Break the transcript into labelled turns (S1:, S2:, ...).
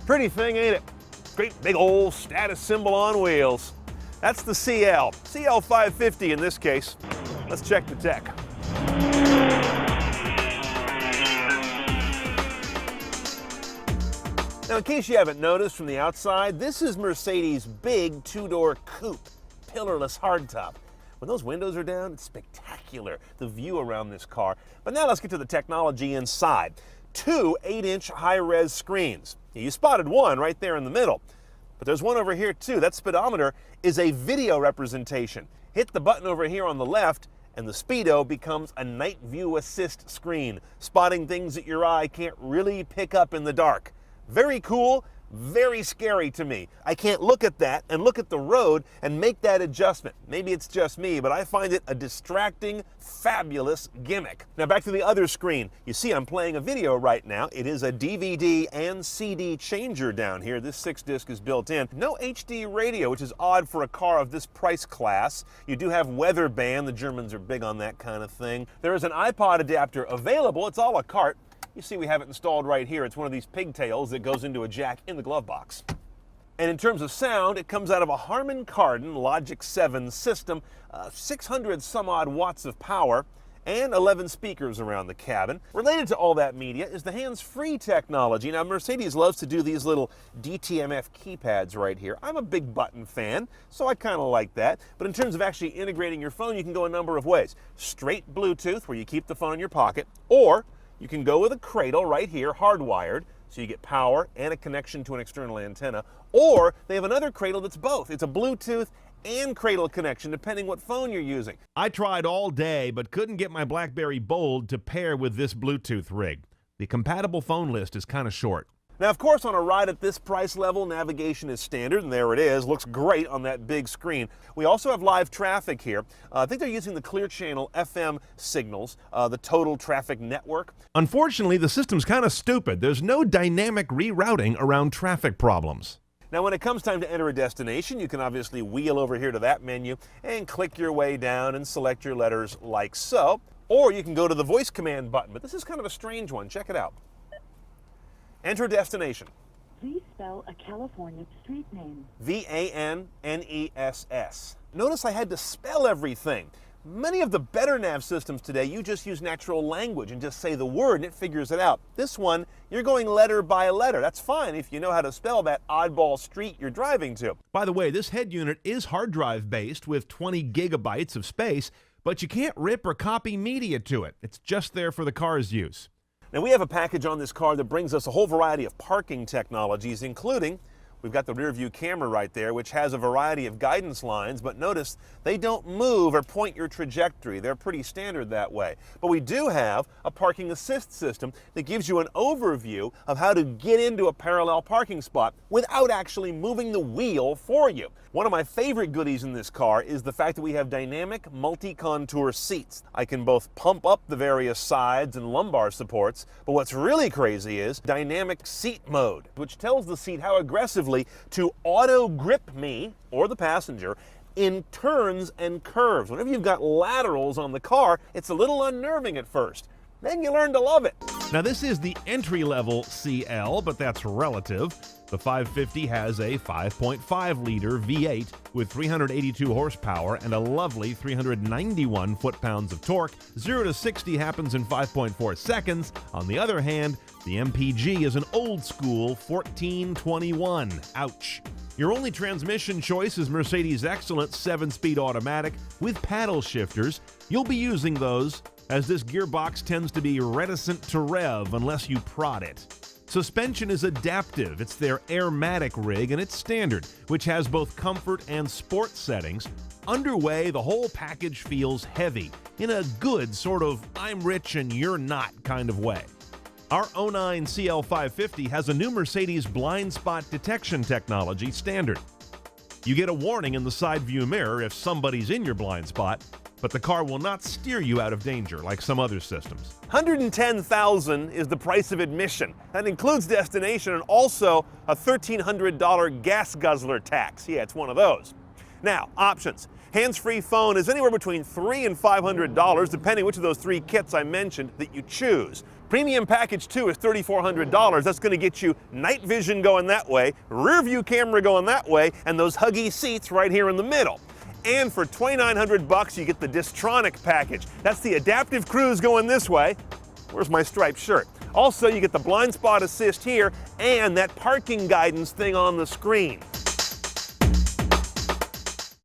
S1: Pretty thing, ain't it? Great big old status symbol on wheels. That's the CL550 in this case. Let's check the tech. Now, in case you haven't noticed from the outside, this is Mercedes' big two-door coupe, pillarless hardtop. When those windows are down, it's spectacular, the view around this car. But now let's get to the technology inside. Two 8-inch high-res screens. You spotted one right there in the middle. But there's one over here too. That speedometer is a video representation. Hit the button over here on the left, and the Speedo becomes a night view assist screen, spotting things that your eye can't really pick up in the dark. Very cool, very scary to me. I can't look at that and look at the road and make that adjustment. Maybe it's just me, but I find it a distracting, fabulous gimmick. Now back to the other screen. You see I'm playing a video right now. It is a DVD and CD changer down here. This 6-disc is built in. No HD radio, which is odd for a car of this price class. You do have weather band. The Germans are big on that kind of thing. There is an iPod adapter available. It's a la carte. You see we have it installed right here. It's one of these pigtails that goes into a jack in the glove box. And in terms of sound, it comes out of a Harman Kardon Logic 7 system, 600 some odd watts of power, and 11 speakers around the cabin. Related to all that media is the hands-free technology. Now, Mercedes loves to do these little DTMF keypads right here. I'm a big button fan, so I kind of like that. But in terms of actually integrating your phone, you can go a number of ways. Straight Bluetooth, where you keep the phone in your pocket, or you can go with a cradle right here, hardwired, so you get power and a connection to an external antenna. Or they have another cradle that's both. It's a Bluetooth and cradle connection, depending what phone you're using.
S2: I tried all day, but couldn't get my BlackBerry Bold to pair with this Bluetooth rig. The compatible phone list is kind of short.
S1: Now, of course, on a ride at this price level, navigation is standard, and there it is. Looks great on that big screen. We also have live traffic here. I think they're using the Clear Channel FM signals, the Total Traffic Network.
S2: Unfortunately, the system's kind of stupid. There's no dynamic rerouting around traffic problems.
S1: Now, when it comes time to enter a destination, you can obviously wheel over here to that menu and click your way down and select your letters like so. Or you can go to the voice command button, but this is kind of a strange one. Check it out. Enter destination.
S3: Please spell a California street name.
S1: V-A-N-N-E-S-S. Notice I had to spell everything. Many of the better nav systems today, you just use natural language and just say the word and it figures it out. This one, you're going letter by letter. That's fine if you know how to spell that oddball street you're driving to.
S2: By the way, this head unit is hard drive based with 20 gigabytes of space, but you can't rip or copy media to it. It's just there for the car's use.
S1: Now, we have a package on this car that brings us a whole variety of parking technologies, including, we've got the rear view camera right there, which has a variety of guidance lines, but notice they don't move or point your trajectory. They're pretty standard that way. But we do have a parking assist system that gives you an overview of how to get into a parallel parking spot without actually moving the wheel for you. One of my favorite goodies in this car is the fact that we have dynamic multi-contour seats. I can both pump up the various sides and lumbar supports, but what's really crazy is dynamic seat mode, which tells the seat how aggressively to auto grip me, or the passenger, in turns and curves. Whenever you've got laterals on the car, it's a little unnerving at first. Then you learn to love it.
S2: Now, this is the entry-level CL, but that's relative. The 550 has a 5.5-liter V8 with 382 horsepower and a lovely 391 foot-pounds of torque. 0 to 60 happens in 5.4 seconds. On the other hand, the MPG is an old-school 1421. Ouch. Your only transmission choice is Mercedes' excellent 7-speed automatic with paddle shifters. You'll be using those, as this gearbox tends to be reticent to rev unless you prod it. Suspension is adaptive. It's their Airmatic rig, and it's standard, which has both comfort and sport settings. Underway, the whole package feels heavy, in a good sort of I'm rich and you're not kind of way. Our 09 CL550 has a new Mercedes blind spot detection technology standard. You get a warning in the side view mirror if somebody's in your blind spot, but the car will not steer you out of danger like some other systems.
S1: $110,000 is the price of admission. That includes destination and also a $1,300 gas guzzler tax. Yeah, it's one of those. Now, options. Hands-free phone is anywhere between $300 and $500, depending which of those 3 kits I mentioned that you choose. Premium package 2 is $3,400. That's going to get you night vision going that way, rear view camera going that way, and those huggy seats right here in the middle. And for $2,900, you get the Distronic package. That's the adaptive cruise going this way. Where's my striped shirt? Also, you get the blind spot assist here and that parking guidance thing on the screen.